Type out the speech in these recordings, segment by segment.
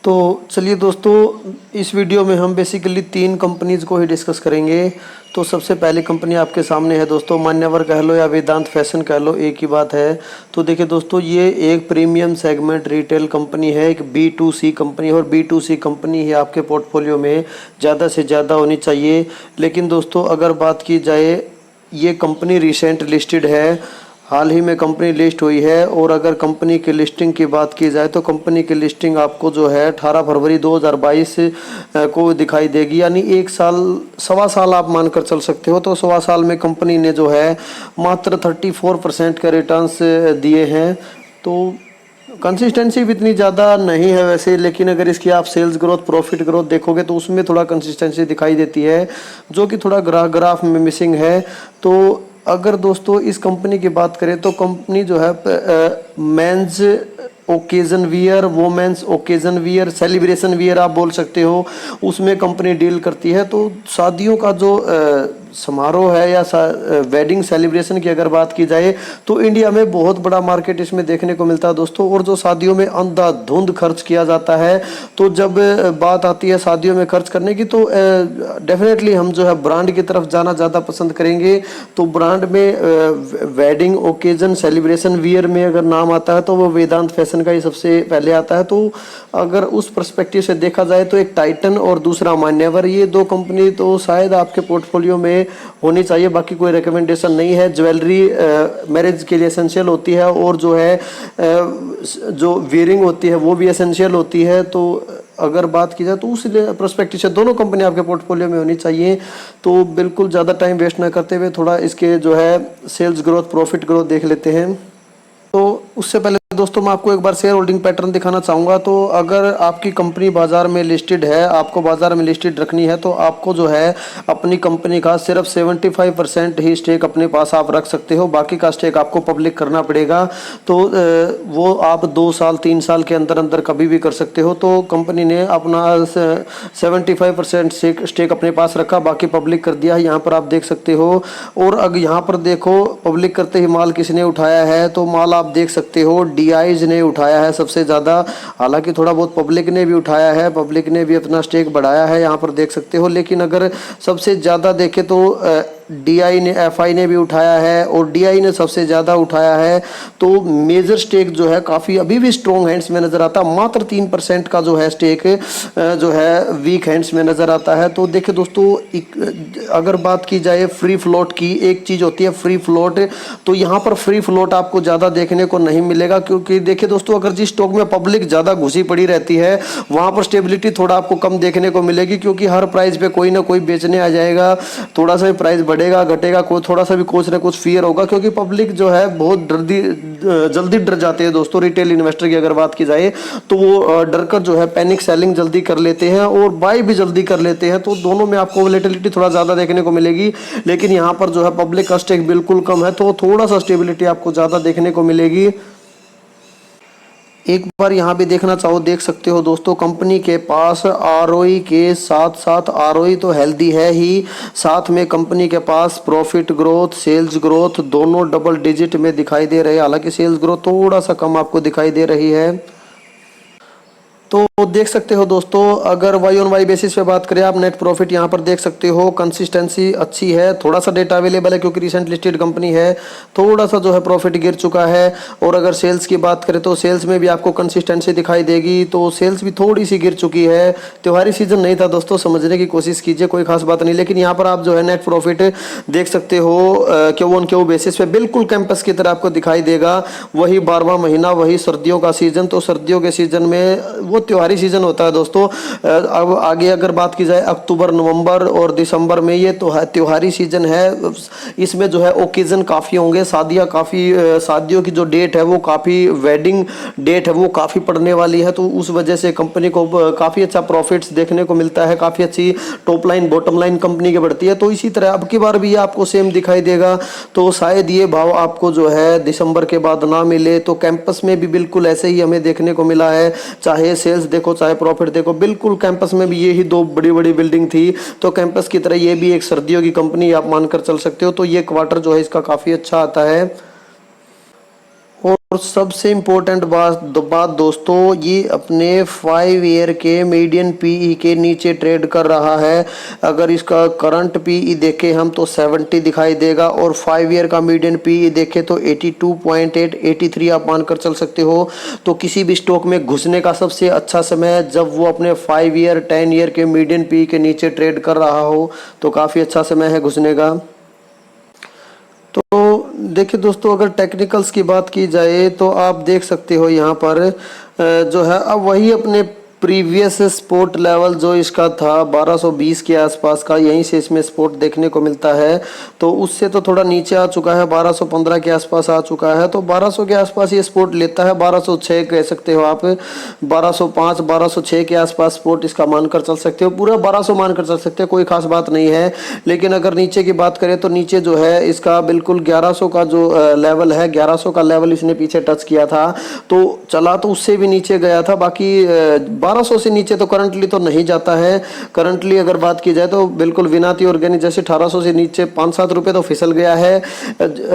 तो चलिए दोस्तों, इस वीडियो में हम बेसिकली 3 कंपनीज़ को ही डिस्कस करेंगे। तो सबसे पहली कंपनी आपके सामने है दोस्तों, मान्यवर कह लो या वेदांत फैशन कह लो, एक ही बात है। तो देखिए दोस्तों, ये एक प्रीमियम सेगमेंट रिटेल कंपनी है, एक B2C कंपनी है, और B2C कंपनी ही आपके पोर्टफोलियो में ज़्यादा से ज़्यादा होनी चाहिए। लेकिन दोस्तों अगर बात की जाए, ये कंपनी रिसेंट लिस्टेड है, हाल ही में कंपनी लिस्ट हुई है। और अगर कंपनी की लिस्टिंग की बात की जाए तो कंपनी की लिस्टिंग आपको जो है 18 फरवरी 2022 को दिखाई देगी, यानी 1 साल सवा साल आप मानकर चल सकते हो। तो सवा साल में कंपनी ने जो है मात्र 34% के रिटर्न्स दिए हैं। तो कंसिस्टेंसी भी इतनी ज़्यादा नहीं है वैसे, लेकिन अगर इसकी आप सेल्स ग्रोथ, प्रॉफिट ग्रोथ देखोगे तो उसमें थोड़ा कंसिस्टेंसी दिखाई देती है, जो कि थोड़ा ग्राफ में मिसिंग है। तो अगर दोस्तों इस कंपनी की बात करें तो कंपनी जो है men's occasion wear, women's occasion wear, celebration wear आप बोल सकते हो, उसमें कंपनी डील करती है। तो शादियों का जो समारोह है या वेडिंग सेलिब्रेशन की अगर बात की जाए तो इंडिया में बहुत बड़ा मार्केट इसमें देखने को मिलता है दोस्तों। और जो शादियों में अंधाधुंध खर्च किया जाता है, तो जब बात आती है शादियों में खर्च करने की तो डेफिनेटली हम जो है ब्रांड की तरफ जाना ज़्यादा पसंद करेंगे। तो ब्रांड में वेडिंग ओकेजन सेलिब्रेशन वियर में अगर नाम आता है तो वो वेदांत फैशन का ही सबसे पहले आता है। तो अगर उस पर्सपेक्टिव से देखा जाए तो एक टाइटन और दूसरा मान्यवर, ये 2 कंपनी तो शायद आपके पोर्टफोलियो में होनी चाहिए, बाकी कोई रिकमेंडेशन नहीं है। ज्वेलरी मैरिज के लिए एसेंशियल होती है, और जो है जो वियरिंग होती है वो भी एसेंशियल होती है। तो अगर बात की जाए तो उस पर्सपेक्टिव से दोनों कंपनी आपके पोर्टफोलियो में होनी चाहिए। तो बिल्कुल ज़्यादा टाइम वेस्ट ना करते हुए थोड़ा इसके जो है सेल्स ग्रोथ, प्रॉफिट ग्रोथ देख लेते हैं। तो उससे पहले दोस्तों मैं आपको एक बार शेयर होल्डिंग पैटर्न दिखाना चाहूँगा। तो अगर आपकी कंपनी बाज़ार में लिस्टेड है, आपको बाज़ार में लिस्टेड रखनी है, तो आपको जो है अपनी कंपनी का सिर्फ 75% ही स्टेक अपने पास आप रख सकते हो, बाकी का स्टेक आपको पब्लिक करना पड़ेगा। तो वो आप 2 साल 3 साल के अंदर अंदर कभी भी कर सकते हो। तो कंपनी ने अपना 75% स्टेक अपने पास रखा, बाकी पब्लिक कर दिया है, यहाँ पर आप देख सकते हो। और अगर यहाँ पर देखो पब्लिक करते ही माल किसने उठाया है, तो माल आप देख सकते हो डीआईज ने उठाया है सबसे ज़्यादा। हालांकि थोड़ा बहुत पब्लिक ने भी उठाया है, पब्लिक ने भी अपना स्टेक बढ़ाया है, यहाँ पर देख सकते हो। लेकिन अगर सबसे ज़्यादा देखें तो डीआई ने, एफआई ने भी उठाया है, और डीआई ने सबसे ज़्यादा उठाया है। तो मेजर स्टेक जो है काफ़ी अभी भी स्ट्रॉन्ग हैंड्स में नज़र आता है। मात्र 3% का जो है स्टेक जो है वीक हैंड्स में नज़र आता है। तो देखिए दोस्तों, अगर बात की जाए फ्री फ्लोट की, एक चीज़ होती है फ्री फ्लोट, तो यहाँ पर फ्री फ्लोट आपको ज़्यादा देखने को नहीं मिलेगा। क्योंकि देखिए दोस्तों, अगर जिस स्टॉक में पब्लिक ज़्यादा घुसी पड़ी रहती है वहाँ पर स्टेबिलिटी थोड़ा आपको कम देखने को मिलेगी, क्योंकि हर प्राइस पे कोई ना कोई बेचने आ जाएगा, थोड़ा सा भी प्राइस बढ़ेगा घटेगा, कोई थोड़ा सा भी कुछ ना कुछ फियर होगा। क्योंकि पब्लिक जो है बहुत जल्दी डर जाते हैं दोस्तों। रिटेल इन्वेस्टर की अगर बात की जाए तो वो डर कर जो है पैनिक सेलिंग जल्दी कर लेते हैं और बाय भी जल्दी कर लेते हैं। तो दोनों में आपको वोलेटिलिटी थोड़ा ज़्यादा देखने को मिलेगी। लेकिन यहाँ पर जो है पब्लिक का स्टेक बिल्कुल कम है, तो थोड़ा सा स्टेबिलिटी आपको ज़्यादा देखने को मिलेगी। एक बार यहाँ भी देखना चाहो देख सकते हो दोस्तों, कंपनी के पास आरओई के साथ साथ, आरओई तो हेल्दी है ही, साथ में कंपनी के पास प्रॉफिट ग्रोथ, सेल्स ग्रोथ दोनों डबल डिजिट में दिखाई दे रहे हैं। हालांकि सेल्स ग्रोथ थोड़ा सा कम आपको दिखाई दे रही है। तो देख सकते हो दोस्तों, अगर वाई ऑन वाई बेसिस पे बात करें आप, नेट प्रॉफिट यहाँ पर देख सकते हो, कंसिस्टेंसी अच्छी है। थोड़ा सा डेटा अवेलेबल है क्योंकि रिसेंट लिस्टेड कंपनी है, थोड़ा सा जो है प्रॉफिट गिर चुका है। और अगर सेल्स की बात करें तो सेल्स में भी आपको कंसिस्टेंसी दिखाई देगी, तो सेल्स भी थोड़ी सी गिर चुकी है। त्योहारी सीजन नहीं था दोस्तों, समझने की कोशिश कीजिए, कोई खास बात नहीं। लेकिन यहाँ पर आप जो है नेट प्रॉफिट देख सकते हो क्यू ऑन क्यू बेसिस पे बिल्कुल कैंपस की तरह आपको दिखाई देगा। वही 12वां महीना, वही सर्दियों का सीजन। तो सर्दियों के सीजन में वो त्योहारी सीजन होता है दोस्तों। अब आगे अगर बात की जाए अक्टूबर, नवंबर और दिसंबर में, ये तो है त्योहारी सीजन है। इसमें जो है ओकेजन काफ़ी होंगे, शादियाँ काफ़ी, शादियों की जो डेट है वो काफ़ी, वेडिंग डेट है वो काफ़ी पड़ने वाली है। तो उस वजह से कंपनी को काफ़ी अच्छा प्रॉफिट्स देखने को मिलता है, काफ़ी अच्छी top line bottom line company की बढ़ती है। तो इसी तरह अब की बार भी ये आपको सेम दिखाई देगा। तो शायद ये भाव आपको जो है दिसंबर के बाद ना मिले। तो कैंपस में भी बिल्कुल ऐसे ही हमें देखने को मिला है, चाहे सेल्स देखो चाहे प्रॉफिट देखो, बिल्कुल कैंपस में भी ये ही 2 बड़ी बड़ी बिल्डिंग थी। तो कैंपस की तरह ये भी एक सर्दियों की कंपनी आप मानकर चल सकते हो। तो ये क्वार्टर जो है इसका काफ़ी अच्छा आता है। और सबसे इम्पोर्टेंट बात दोस्तों, ये अपने 5 ईयर के मीडियन पीई के नीचे ट्रेड कर रहा है। अगर इसका करंट पीई देखें हम तो 70 दिखाई देगा, और 5 ईयर का मीडियन पीई देखें तो 82.8 83 आप मानकर चल सकते हो। तो किसी भी स्टॉक में घुसने का सबसे अच्छा समय है जब वो अपने 5 ईयर 10 ईयर के मीडियन पीई के नीचे ट्रेड कर रहा हो, तो काफ़ी अच्छा समय है घुसने का। तो देखिए दोस्तों, अगर टेक्निकल्स की बात की जाए तो आप देख सकते हो यहाँ पर जो है अब वही अपने प्रीवियस सपोर्ट लेवल जो इसका था 1220 के आसपास का, यहीं से इसमें सपोर्ट देखने को मिलता है। तो उससे तो थोड़ा नीचे आ चुका है, 1215 के आसपास आ चुका है। तो 1200 के आसपास ये सपोर्ट लेता है, 1206 कह सकते हो आप, 1205 1206 के आसपास सपोर्ट इसका मानकर चल सकते हो। पूरा 1200 मानकर चल सकते हो, कोई खास बात नहीं है। लेकिन अगर नीचे की बात करें तो नीचे जो है इसका बिल्कुल 1100 का जो लेवल है, 1100 का लेवल इसने पीछे टच किया था, तो चला तो उससे भी नीचे गया था। बाकी 1200 से नीचे तो करंटली तो नहीं जाता है। करंटली अगर बात की जाए तो बिल्कुल विनाती ऑर्गेनिक जैसे 1800 से नीचे 5-7 रुपये तो फिसल गया है।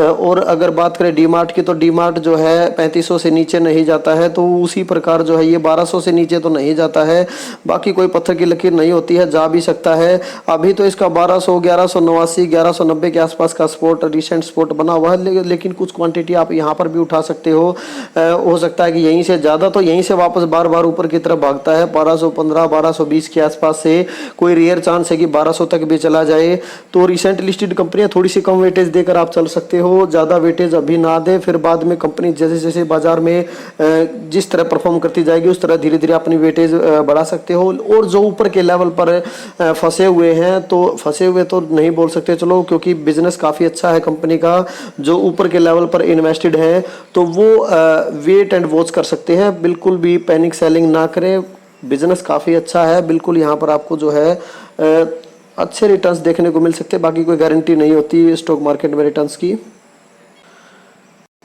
और अगर बात करें डीमार्ट की, तो डीमार्ट जो है 3500 से नीचे नहीं जाता है। तो उसी प्रकार जो है ये 1200 से नीचे तो नहीं जाता है। बाकी कोई पत्थर की लकीर नहीं होती है, जा भी सकता है। अभी तो इसका 1200 1189 1190 के आसपास का स्पोर्ट रिसेंट स्पोर्ट बना हुआ है, लेकिन कुछ क्वांटिटी आप यहाँ पर भी उठा सकते हो सकता है कि यहीं से ज़्यादा तो यहीं से वापस बार बार ऊपर की तरफ भागता है। 1215 1220 के आसपास से कोई रेयर चांस है कि 1200 तक भी चला जाए। तो रिसेंट लिस्टेड कंपनियां थोड़ी सी कम वेटेज देकर आप चल सकते हो, ज़्यादा वेटेज अभी ना दे, फिर बाद में कंपनी जैसे जैसे बाजार में जिस तरह परफॉर्म करती जाएगी उस तरह धीरे धीरे अपनी वेटेज बढ़ा सकते हो। और जो ऊपर के लेवल पर फंसे हुए हैं, तो फंसे हुए तो नहीं बोल सकते चलो, क्योंकि बिजनेस काफ़ी अच्छा है कंपनी का। जो ऊपर के लेवल पर इन्वेस्टेड है तो वो वेट एंड वॉच कर सकते हैं, बिल्कुल भी पैनिक सेलिंग ना करें। बिजनेस काफ़ी अच्छा है, बिल्कुल यहाँ पर आपको जो है अच्छे रिटर्न्स देखने को मिल सकते हैं। बाकी कोई गारंटी नहीं होती स्टॉक मार्केट में रिटर्न्स की।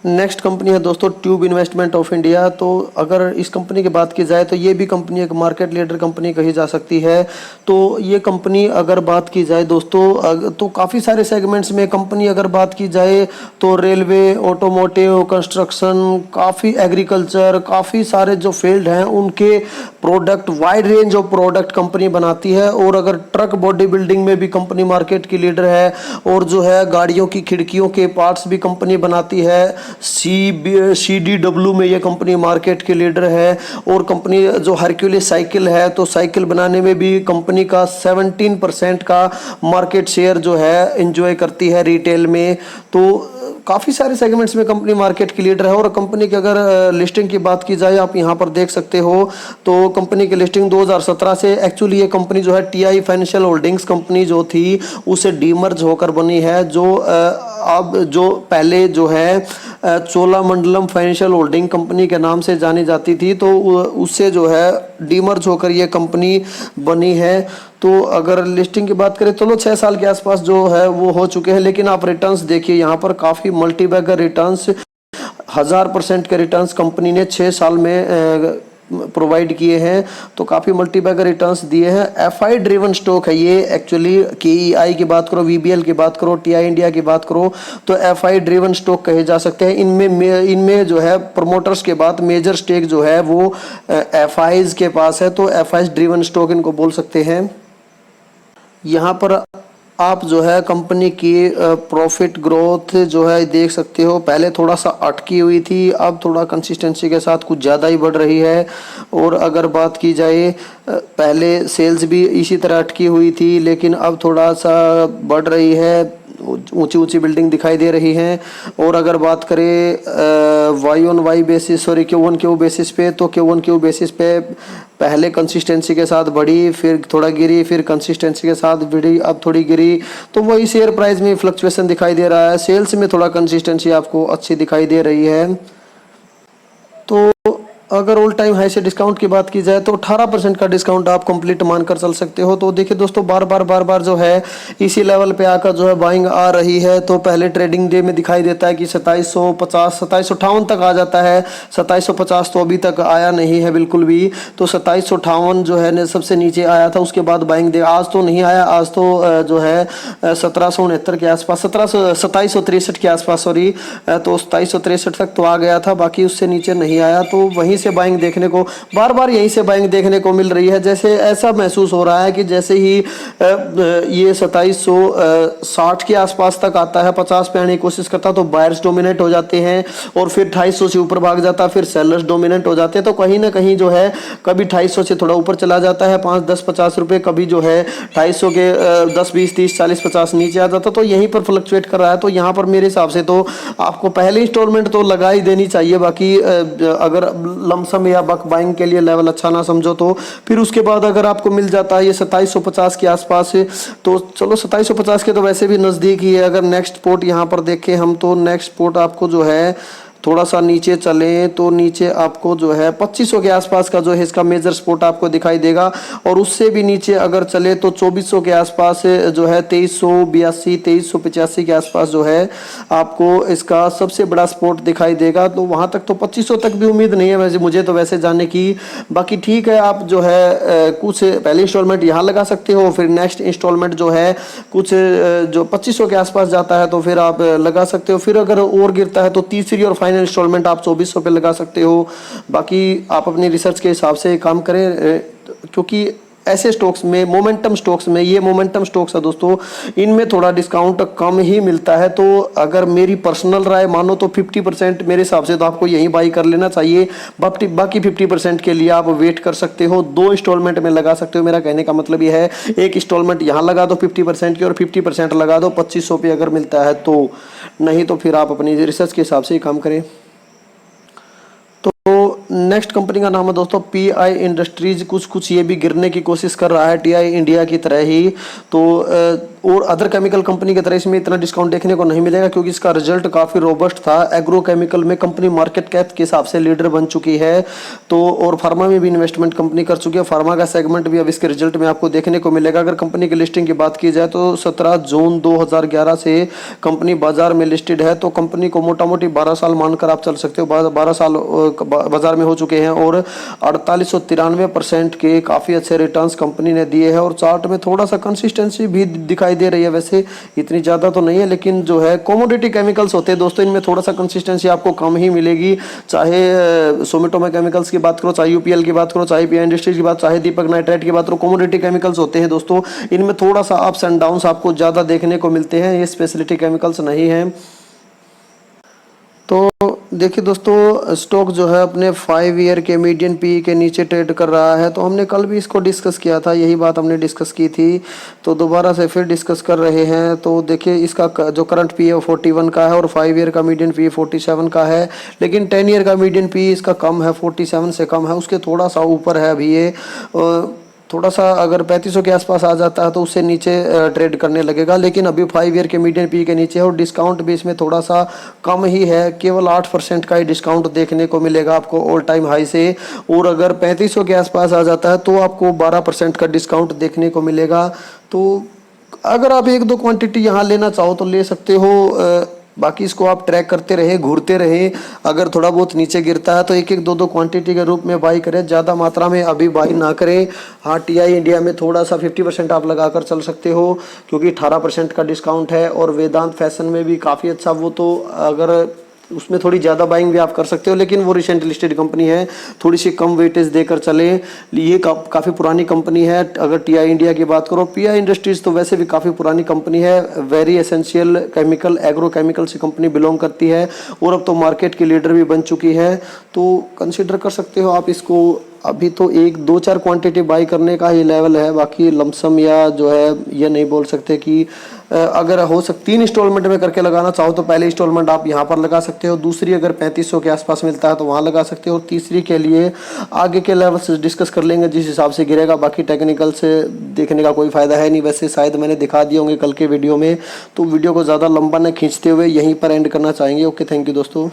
नेक्स्ट कंपनी है दोस्तों ट्यूब इन्वेस्टमेंट ऑफ इंडिया। तो अगर इस कंपनी की बात की जाए तो ये भी कंपनी एक मार्केट लीडर कंपनी कही जा सकती है। तो ये कंपनी अगर बात की जाए दोस्तों तो काफ़ी सारे सेगमेंट्स में कंपनी अगर बात की जाए तो रेलवे, ऑटोमोटिव, कंस्ट्रक्शन, काफ़ी एग्रीकल्चर, काफ़ी सारे जो फील्ड हैं उनके product, wide range of product company बनाती है। और अगर ट्रक बॉडी बिल्डिंग में भी कंपनी मार्केट की लीडर है, और जो है गाड़ियों की खिड़कियों के पार्ट्स भी कंपनी बनाती है। CDW में ये कंपनी मार्केट की लीडर है। और कंपनी जो हरक्यूलिस साइकिल है, तो साइकिल बनाने में भी कंपनी का 17% का मार्केट शेयर जो है एंजॉय करती है रिटेल में। तो काफ़ी सारे सेगमेंट्स में कंपनी मार्केट की लीडर है। और कंपनी की अगर लिस्टिंग की बात की जाए, आप यहाँ पर देख सकते हो, तो कंपनी की लिस्टिंग 2017 से, एक्चुअली ये कंपनी जो है TI फाइनेंशियल होल्डिंग्स कंपनी जो थी उससे डीमर्ज होकर बनी है। जो अब जो पहले जो है चोलामंडलम फाइनेंशियल होल्डिंग कंपनी के नाम से जानी जाती थी, तो उससे जो है डीमर्ज होकर ये कंपनी बनी है। तो अगर लिस्टिंग की बात करें तो 6 साल के आसपास जो है वो हो चुके हैं। लेकिन आप रिटर्न्स देखिए, यहाँ पर काफ़ी मल्टीबैगर रिटर्न्स, 1000% के रिटर्न्स कंपनी ने 6 साल में प्रोवाइड किए हैं। तो काफ़ी मल्टीबैगर रिटर्न्स दिए हैं। FI ड्रिवन स्टॉक है ये एक्चुअली। KEI की बात करो, VBL की बात करो, TI इंडिया की बात करो, तो FI ड्रिवन स्टॉक कहे जा सकते हैं। इनमें जो है प्रमोटर्स के बाद मेजर स्टेक जो है वो FIs के पास है। तो FI ड्रिवन स्टॉक इनको बोल सकते हैं। यहाँ पर आप जो है कंपनी की प्रॉफिट ग्रोथ जो है देख सकते हो, पहले थोड़ा सा अटकी हुई थी, अब थोड़ा कंसिस्टेंसी के साथ कुछ ज़्यादा ही बढ़ रही है। और अगर बात की जाए, पहले सेल्स भी इसी तरह अटकी हुई थी, लेकिन अब थोड़ा सा बढ़ रही है, ऊंची ऊंची बिल्डिंग दिखाई दे रही हैं। और अगर बात करें Y-on-Y basis, sorry Q-on-Q basis पे, तो Q-on-Q बेसिस पे पहले कंसिस्टेंसी के साथ बढ़ी, फिर थोड़ा गिरी, फिर कंसिस्टेंसी के साथ बढ़ी, अब थोड़ी गिरी। तो वही शेयर प्राइस में फ्लक्चुएशन दिखाई दे रहा है। सेल्स में थोड़ा कंसिस्टेंसी आपको अच्छी दिखाई दे रही है। तो अगर ऑल टाइम हाई से डिस्काउंट की बात की जाए तो 18% का डिस्काउंट आप कंप्लीट मानकर चल सकते हो। तो देखिए दोस्तों, बार बार जो है इसी लेवल पे आकर जो है बाइंग आ रही है। तो पहले ट्रेडिंग डे में दिखाई देता है कि 2750 2758 तक आ जाता है। 2750 तो अभी तक आया नहीं है बिल्कुल भी। तो 2758 जो है सबसे नीचे आया था, उसके बाद बाइंग डे आज तो नहीं आया। आज तो जो है 1769 के आसपास 2763 के आसपास, सॉरी, तो 2763 तक तो आ गया था, बाकी उससे नीचे नहीं आया। तो वहीं से बाइंग देखने को बार यहीं से बाइंग देखने को मिल रही है। जैसे ऐसा महसूस हो रहा है कि जैसे ही ये 2760 के आसपास तक आता है, 50 पे आने की कोशिश करता तो बायर्स डोमिनेट हो जाते हैं और फिर 2800 से ऊपर भाग जाता, फिर सेलर्स डोमिनेट हो जाते हैं। तो कहीं ना कहीं जो है कभी 2800 से थोड़ा ऊपर चला जाता है 5 10 50 रुपए, कभी जो है 250 के 10 20 30 40 50 नीचे आ जाता। तो यहीं पर फ्लक्चुएट कर रहा है। तो यहाँ पर मेरे हिसाब से तो आपको पहले इंस्टॉलमेंट तो लगा ही देनी चाहिए। बाकी अगर लमसम या बक बाइंग के लिए लेवल अच्छा ना समझो तो फिर उसके बाद अगर आपको मिल जाता है ये 2750 के आसपास है, तो चलो 2750 के तो वैसे भी नज़दीक ही है। अगर नेक्स्ट स्पॉट यहाँ पर देखें हम, तो नेक्स्ट स्पॉट आपको जो है थोड़ा सा नीचे चलें तो नीचे आपको जो है 2500 के आसपास का जो है इसका मेजर स्पॉट आपको दिखाई देगा। और उससे भी नीचे अगर चले तो 2400 के आसपास जो है 2382 2385 के आसपास जो है आपको इसका सबसे बड़ा स्पॉट दिखाई देगा। तो वहां तक तो 2500 तक भी उम्मीद नहीं है वैसे मुझे तो वैसे जाने की। बाकी ठीक है, आप जो है कुछ पहले इंस्टॉलमेंट यहाँ लगा सकते हो, फिर नेक्स्ट इंस्टॉलमेंट जो है कुछ जो 2500 के आसपास जाता है तो फिर आप लगा सकते हो। फिर अगर और गिरता है तो तीसरी और फाइनल इंस्टॉलमेंट आप 2400 पे लगा सकते हो। बाकी आप अपनी रिसर्च के हिसाब से काम करें, क्योंकि ऐसे स्टॉक्स में मोमेंटम स्टॉक्स में, ये मोमेंटम स्टॉक्स है दोस्तों, इनमें थोड़ा डिस्काउंट कम ही मिलता है। तो अगर मेरी पर्सनल राय मानो तो 50% मेरे हिसाब से तो आपको यहीं बाई कर लेना चाहिए। बाकी 50% के लिए आप वेट कर सकते हो, 2 इंस्टॉलमेंट में लगा सकते हो। मेरा कहने का मतलब ये है, एक इंस्टॉलमेंट यहाँ लगा दो 50% की और 50% लगा दो 2500 पे अगर मिलता है तो, नहीं तो फिर आप अपनी रिसर्च के हिसाब से ही काम करें। तो नेक्स्ट कंपनी का नाम है दोस्तों पीआई इंडस्ट्रीज। कुछ ये भी गिरने की कोशिश कर रहा है टीआई इंडिया की तरह ही। तो और अदर केमिकल कंपनी की तरह इसमें इतना डिस्काउंट देखने को नहीं मिलेगा, क्योंकि इसका रिजल्ट काफ़ी रोबस्ट था। एग्रो केमिकल में कंपनी मार्केट कैप के हिसाब से लीडर बन चुकी है। तो और फार्मा में भी इन्वेस्टमेंट कंपनी कर चुकी है। फार्मा का सेगमेंट भी अब इसके रिजल्ट में आपको देखने को मिलेगा। अगर कंपनी की लिस्टिंग की बात की जाए तो 17 जून 2011 से कंपनी बाजार में लिस्टेड है। तो कंपनी को मोटा मोटी 12 साल मानकर आप चल सकते हो। 12 साल बाजार में हो चुके हैं और 4893% के काफ़ी अच्छे रिटर्न्स कंपनी ने दिए हैं। और चार्ट में थोड़ा सा कंसिस्टेंसी भी दिखाई दे रही है, वैसे इतनी ज़्यादा तो नहीं है, लेकिन जो है कमोडिटी केमिकल्स होते हैं दोस्तों, इनमें थोड़ा सा कंसिस्टेंसी आपको कम ही मिलेगी। चाहे सुमिटोमो केमिकल्स की बात करो, चाहे यूपीएल की बात करो, चाहे पीआई इंडस्ट्रीज की बात, चाहे दीपक नाइट्राइट की बात करो, कमोडिटी केमिकल्स होते हैं दोस्तों, इनमें थोड़ा सा अप्स एंड डाउन्स आपको ज़्यादा देखने को मिलते हैं। ये स्पेशलिटी केमिकल्स नहीं है। तो देखिए दोस्तों, स्टॉक जो है अपने 5 ईयर के मीडियन पी के नीचे ट्रेड कर रहा है। तो हमने कल भी इसको डिस्कस किया था, यही बात हमने डिस्कस की थी, तो दोबारा से फिर डिस्कस कर रहे हैं। तो देखिए इसका जो करंट पी है वो 41 का है और 5 ईयर का मीडियन पी 47 का है। लेकिन 10 ईयर का मीडियन पी इसका कम है, 47 से कम है, उसके थोड़ा सा ऊपर है अभी ये। थोड़ा सा अगर 3500 के आसपास आ जाता है तो उससे नीचे ट्रेड करने लगेगा। लेकिन अभी 5 ईयर के मीडियन पी के नीचे है और डिस्काउंट भी इसमें थोड़ा सा कम ही है, केवल 8% का ही डिस्काउंट देखने को मिलेगा आपको ऑल टाइम हाई से। और अगर 3500 के आसपास आ जाता है तो आपको 12% का डिस्काउंट देखने को मिलेगा। तो अगर आप 1-2 क्वांटिटी यहाँ लेना चाहो तो ले सकते हो। बाकी इसको आप ट्रैक करते रहे, घूरते रहे। अगर थोड़ा बहुत नीचे गिरता है तो 1-1 2-2 क्वांटिटी के रूप में बाई करें, ज़्यादा मात्रा में अभी बाई ना करें। हाँ, टीआई इंडिया में थोड़ा सा 50% आप लगाकर चल सकते हो, क्योंकि 18% का डिस्काउंट है। और वेदांत फैशन में भी काफ़ी अच्छा, वो तो अगर उसमें थोड़ी ज़्यादा बाइंग भी आप कर सकते हो, लेकिन वो रिसेंट लिस्टेड कंपनी है, थोड़ी सी कम वेटेज देकर चले। ये काफ़ी पुरानी कंपनी है। अगर टीआई इंडिया की बात करो, पीआई इंडस्ट्रीज तो वैसे भी काफ़ी पुरानी कंपनी है, very essential chemical agro chemical से कंपनी बिलोंग करती है और अब तो मार्केट की लीडर भी बन चुकी है। तो कंसिडर कर सकते हो आप इसको। अभी तो 1-2-4 क्वांटिटी बाई करने का ही लेवल है, बाकी लमसम या जो है ये नहीं बोल सकते कि अगर हो 3 इंस्टॉलमेंट में करके लगाना चाहो तो पहले इंस्टॉलमेंट आप यहाँ पर लगा सकते हो, दूसरी अगर 3500 के आसपास मिलता है तो वहाँ लगा सकते हो, और तीसरी के लिए आगे के लेवल से डिस्कस कर लेंगे जिस हिसाब से गिरेगा। बाकी टेक्निकल से देखने का कोई फ़ायदा है नहीं, वैसे शायद मैंने दिखा दिए होंगे कल के वीडियो में। तो वीडियो को ज़्यादा लंबा न खींचते हुए यहीं पर एंड करना चाहेंगे। ओके, थैंक यू दोस्तों।